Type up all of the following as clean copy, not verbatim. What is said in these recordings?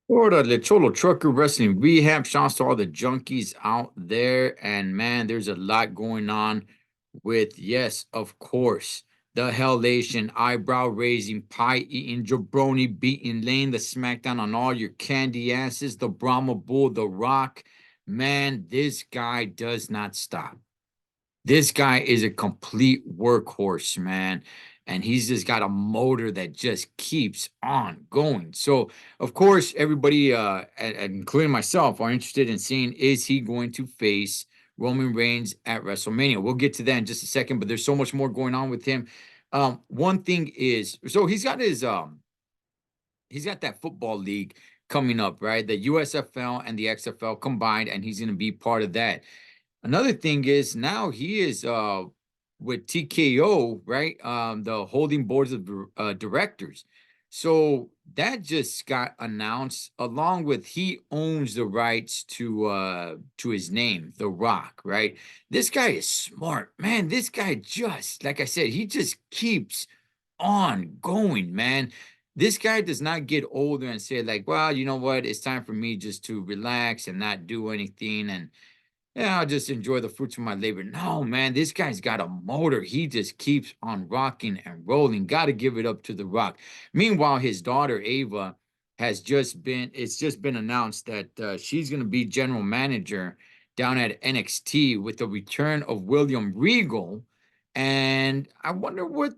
Florida, the Cholo Trucker Wrestling Rehab. Shouts to all the junkies out there. And man, there's a lot going on with, yes, of course, the Hellation, eyebrow raising, pie eating, jabroni beating, laying the smackdown on all your candy asses, the Brahma Bull, the Rock. Man, this guy does not stop. This guy is a complete workhorse, man. And he's just got a motor that just keeps on going. So, of course, everybody, including myself, are interested in seeing is he going to face Roman Reigns at WrestleMania? We'll get to that in just a second, but there's so much more going on with him. One thing is, so he's got that football league coming up, right? The USFL and the XFL combined, and he's going to be part of that. Another thing is now he is with TKO, right? The holding boards of directors. So that just got announced along with he owns the rights to his name, The Rock, right? This guy is smart. Man, this guy just like I said, he just keeps on going, man. This guy does not get older and say like, well, you know what? It's time for me just to relax and not do anything and yeah, I'll just enjoy the fruits of my labor. No, man, this guy's got a motor. He just keeps on rocking and rolling. Got to give it up to The Rock. Meanwhile, his daughter Ava it's just been announced that she's going to be general manager down at NXT with the return of William Regal. And I wonder what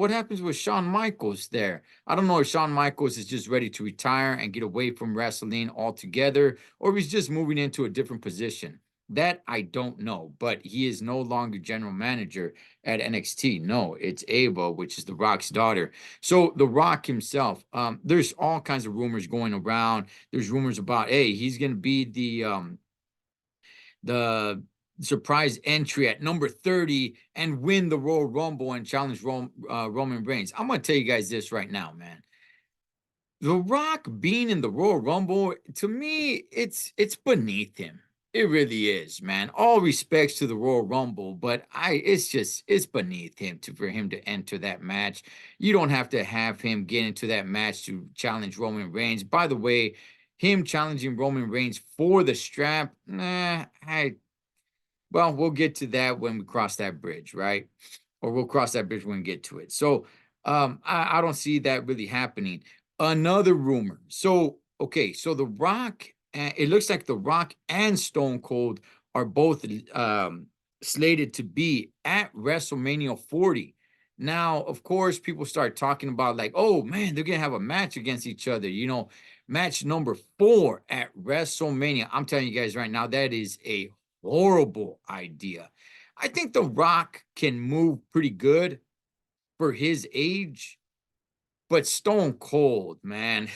happens with Shawn Michaels there. I don't know if Shawn Michaels is just ready to retire and get away from wrestling altogether, or he's just moving into a different position. That I don't know, but he is no longer general manager at NXT. No, it's Ava, which is The Rock's daughter. So The Rock himself, there's all kinds of rumors going around. There's rumors about, hey, he's going to be the surprise entry at number 30 and win the Royal Rumble and challenge Roman Reigns. I'm going to tell you guys this right now, man. The Rock being in the Royal Rumble, to me, it's beneath him. It really is, man. All respects to the Royal Rumble, but it's beneath him for him to enter that match. You don't have to have him get into that match to challenge Roman Reigns. By the way, him challenging Roman Reigns for the strap, well, we'll get to that when we cross that bridge, right? Or we'll cross that bridge when we get to it. So I don't see that really happening. Another rumor. So, okay, so The Rock, it looks like The Rock and Stone Cold are both slated to be at WrestleMania 40. Now, of course, people start talking about like, oh man, they're gonna have a match against each other. Match number 4 at WrestleMania. I'm telling you guys right now, that is a horrible idea. I think The Rock can move pretty good for his age, but Stone Cold, man.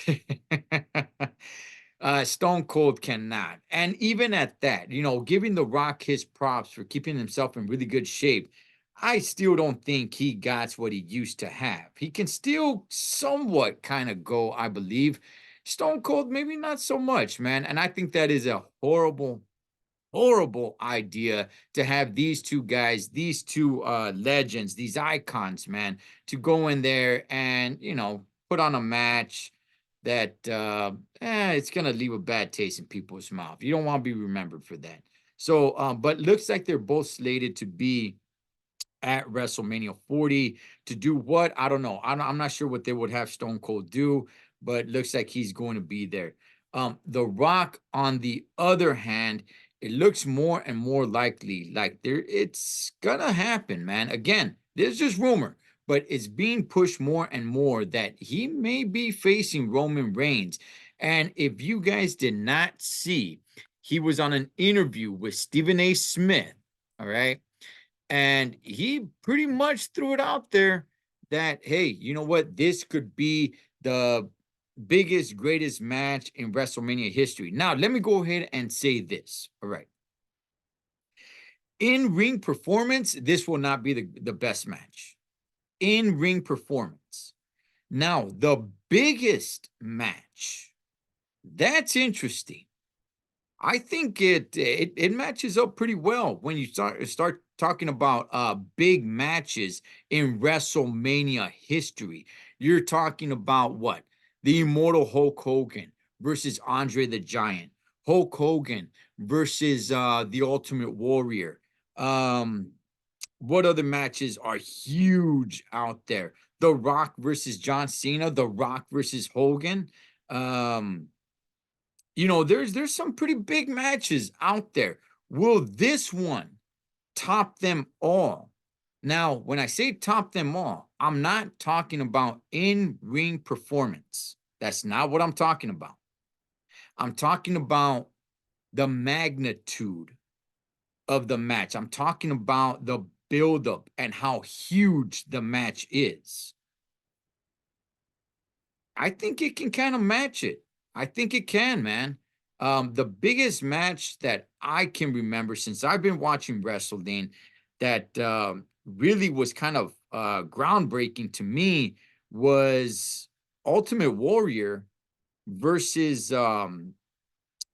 Stone Cold cannot. And even at that, giving The Rock his props for keeping himself in really good shape, I still don't think he got what he used to have. He can still somewhat kind of go, I believe. Stone Cold, maybe not so much, man. And I think that is a horrible idea to have these two guys, these two legends, these icons, man, to go in there and put on a match that it's gonna leave a bad taste in people's mouth. You don't want to be remembered for that. So, but looks like they're both slated to be at WrestleMania 40 to do what? I don't know. I'm not sure what they would have Stone Cold do, but looks like he's going to be there. The Rock, on the other hand, it looks more and more likely like it's gonna happen, man. Again, there's just rumor, but it's being pushed more and more that he may be facing Roman Reigns. And if you guys did not see, he was on an interview with Stephen A. Smith, all right? And he pretty much threw it out there that, hey, you know what? This could be the biggest, greatest match in WrestleMania history. Now, let me go ahead and say this. All right. In ring performance, this will not be the best match. In ring performance. Now, the biggest match, that's interesting. I think it matches up pretty well when you start talking about big matches in WrestleMania history. You're talking about what? the immortal Hulk Hogan versus Andre the Giant, Hulk Hogan versus the Ultimate Warrior. Um, what other matches are huge out there? The Rock versus John Cena, The Rock versus Hogan. Um, there's some pretty big matches out there. Will this one top them all? Now, when I say top them all, I'm not talking about in-ring performance. That's not what I'm talking about. I'm talking about the magnitude of the match. I'm talking about the buildup and how huge the match is. I think it can kind of match it. I think it can, man. The biggest match that I can remember since I've been watching wrestling that really was kind of groundbreaking to me was Ultimate Warrior versus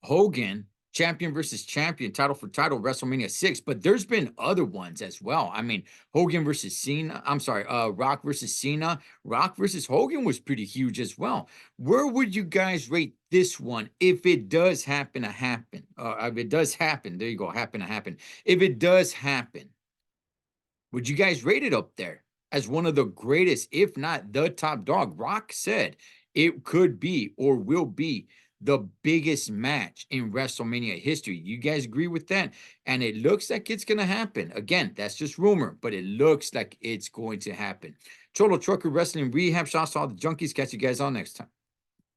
Hogan, champion versus champion, title for title, WrestleMania 6. But there's been other ones as well. I mean, Hogan versus Cena. I'm sorry, Rock versus Cena. Rock versus Hogan was pretty huge as well. Where would you guys rate this one if it does happen to happen? If it does happen, there you go, happen to happen. If it does happen, would you guys rate it up there as one of the greatest, if not the top dog? Rock said it could be or will be the biggest match in WrestleMania history. You guys agree with that? And it looks like it's going to happen. Again, that's just rumor, but it looks like it's going to happen. Cholo Trucker Wrestling Rehab. Shouts to all the junkies. Catch you guys on next time.